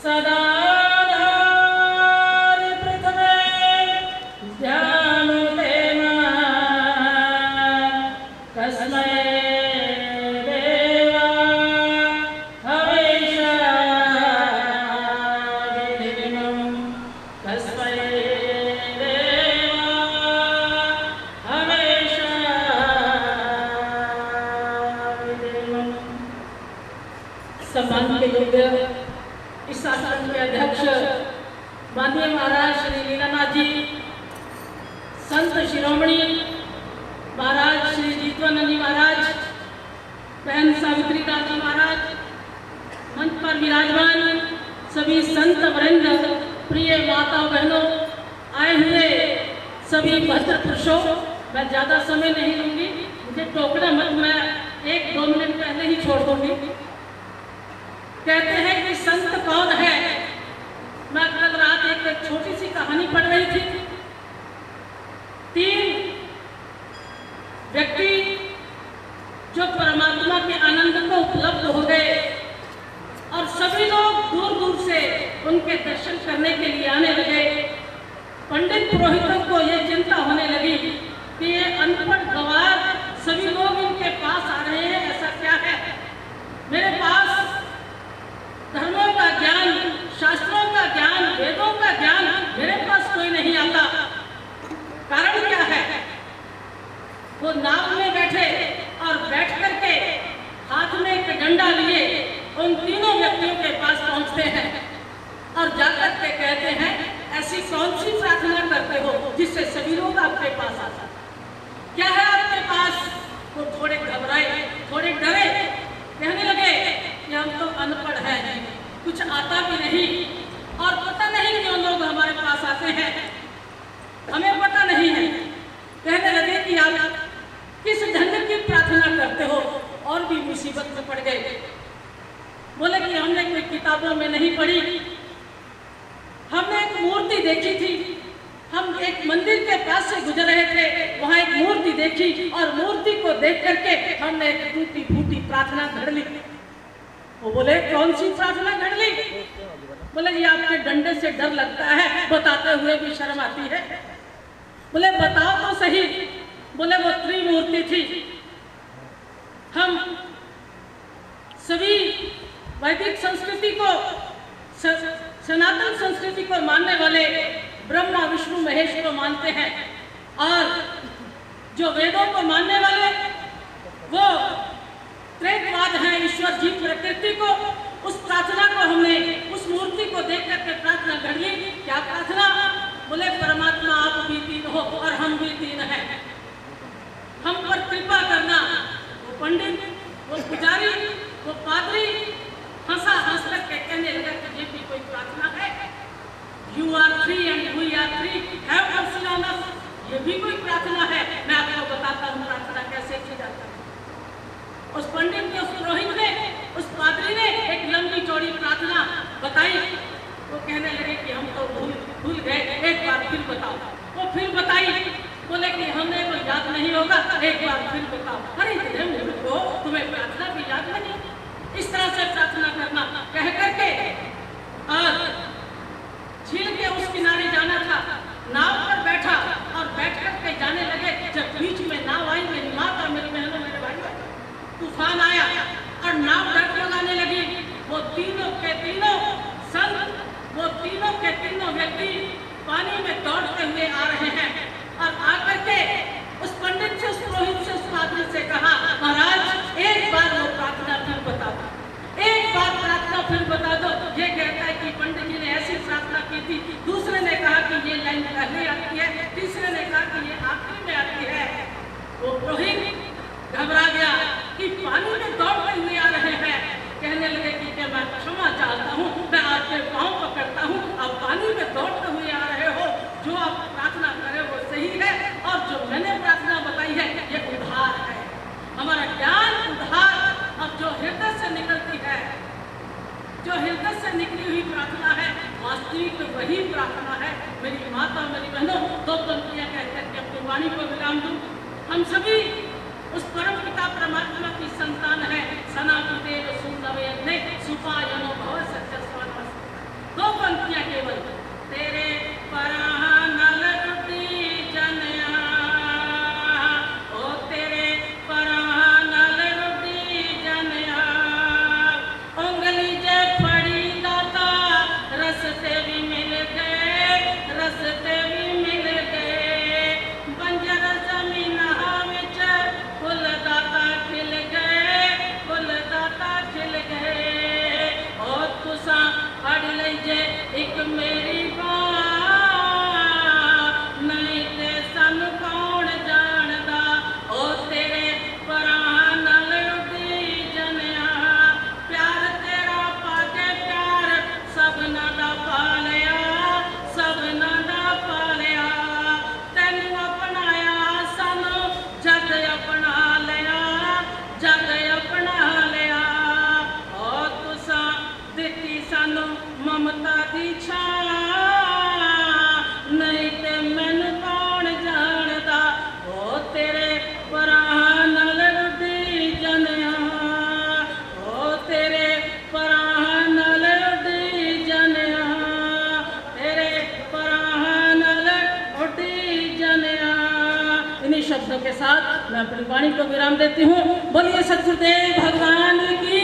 सदा सम्मान के योग्य इस आश्रम के अध्यक्ष माननीय महाराज श्री लीलानाथ जी, संत शिरोमणि महाराज श्री जीतवानंद जी महाराज, बहन सावित्री दास जी महाराज, मंच पर विराजमान सभी संत वृंद, प्रिय माता बहनों, आए हुए सभी भद्र पुरुषों, मैं ज्यादा समय नहीं लूंगी, मुझे टोकना मत, मैं 1-2 मिनट पहले ही छोड़ दूंगी। कहते हैं कि संत कौन है। मैं कल रात एक छोटी सी कहानी पढ़ रही थी। 3 व्यक्ति जो परमात्मा के आनंद को उपलब्ध हो गए और सभी लोग दूर दूर से उनके दर्शन करने के लिए आने लगे। पंडित पुरोहितों को यह चिंता होने लगी कि ये अनपढ़ गवार सभी लोग इनके पास आ रहे हैं, ऐसा क्या है। मेरे पास धर्मों का ज्ञान, शास्त्रों का ज्ञान, वेदों का ज्ञान मेरे पास कोई नहीं आता। कारण क्या है। वो नाव में बैठे और बैठ करके हाथ में एक डंडा लिए उन तीनों व्यक्तियों के पास पहुंचते हैं और जाकर के कहते हैं, ऐसी कौन सी प्रार्थना करते हो जिससे सभी लोग आपके पास आते, क्या है आपके पास। वो थोड़े घबराए, थोड़े डरे, कहने लगे कि हम तो अनपढ़ हैं, कुछ आता भी नहीं और पता नहीं क्यों लोग हमारे पास आते हैं, हमें पता नहीं है। कहने लगे कि आप किस ढंग की प्रार्थना करते हो, और भी मुसीबत में पड़ गए। बोले कि हमने कोई किताबों में नहीं पढ़ी, हमने एक मूर्ति देखी थी, हम एक मंदिर के पास से गुजर रहे थे, वहाँ एक मूर्ति देखी और मूर्ति को देख करके हमने एक टूटी फूटी प्रार्थना घड़ ली। वो बोले कौन सी प्रार्थना घड़ ली। बोले जी आपके डंडे से डर लगता है, बताते हुए भी शर्म आती है। बोले बताओ तो सही। बोले वो त्रिमूर्ति थी। हम सभी वैदिक संस्कृति को, सनातन संस्कृति को मानने वाले ब्रह्मा विष्णु महेश को मानते हैं, और जो वेदों को मानने वाले वो त्रैतवाद है, ईश्वर जीव प्रकृति को। उस प्रार्थना को हमने उस मूर्ति को देख करके प्रार्थना कर ली। क्या प्रार्थना। बोले परमात्मा आप भी 3 हो और हम भी 3 हैं, हम पर कृपा करना। वो पंडित, वो पुजारी, वो पादरी हंस करके कहने लगा कि ये भी कोई प्रार्थना है। You are 3 and we are 3, have mercy on us। ये भी कोई प्रार्थना है। मैं आपको बताता हूँ प्रार्थना कैसे की जाती है। उस पंडित ने, उस पुरोहित ने, उस पादरी ने एक लंबी चौड़ी प्रार्थना बताई। वो कहने लगे कि हम तो भूल गए, एक बार फिर बताओ। वो फिर बताई। बोले कि हमें तो याद नहीं होगा, एक बार फिर बताओ। अरे को तुम्हें प्रार्थना भी याद नहीं। इस तरह से प्रार्थना करना कह करके और झील के उस किनारे जाना था। नाव पर बैठा और बैठ करके जाने लगे। जब बीच में नाव आई, मेरी माता, मेरी बहनों, मेरे भाई, तूफान आया और नाव डट लगाने लगी। वो तीनों के तीनों संत, वो तीनों के तीनों व्यक्ति पानी में दौड़ते हुए आ रहे हैं और आकर के उस पंडित से, उस पुरोहित से, उस पादरी से कहा, महाराज एक बार वो प्रार्थना फिर बता दो, एक बार प्रार्थना फिर बता दो। ये कहता है कि पंडित जी ने ऐसी प्रार्थना की थी। दूसरे ने कहा कि ये लाइन पहले आती है, तीसरे ने कहा कि ये आखिरी में आती है। वो पुरोहित घबरा गया कि पानी में दौड़ते हुए आ रहे हैं। कहने लगे कि मैं क्षमा चाहता हूँ, मैं आपके पाँव पकड़ता हूँ, आप पानी में दौड़ते हुए आ रहे हो। जो आप प्रार्थना करें वो सही है और जो मैंने प्रार्थना बताई है ये उद्धार है। हमारा ज्ञान उद्धार, और जो हृदय से निकलती है, जो हृदय से निकली हुई प्रार्थना है, वास्तविक वही प्रार्थना है। मेरी माता, मेरी बहनों, 2 पंक्तियां कहकर के अपनी वाणी को विराम दूं। हम सभी उस परम पिता परमात्मा की संतान है। सनातन देव सुंदर सुपायनो भव सत्य स्वान। फाड़ लीजे एक मेरी बात नहीं ते सन कौन जानदा ओ तेरे परां नाल उडी जनिया प्यार तेरा पाके प्यार सबना दा पालिया सबना दा पालिया तैनू अपनाया सानू जग अपना लिया जग अपना लिया ओ तुसा दिती सानू ममता दी छां नहीं ते मैनू कौन जानदा ओ तेरे परां नाल उडी जनिया ओ तेरे परां नाल उडी जनिया तेरे परां नाल उडी जनिया। इन्हीं शब्दों के साथ मैं अपनी वाणी को विराम देती हूँ। बोलिए सतगुरुदेव भगवान की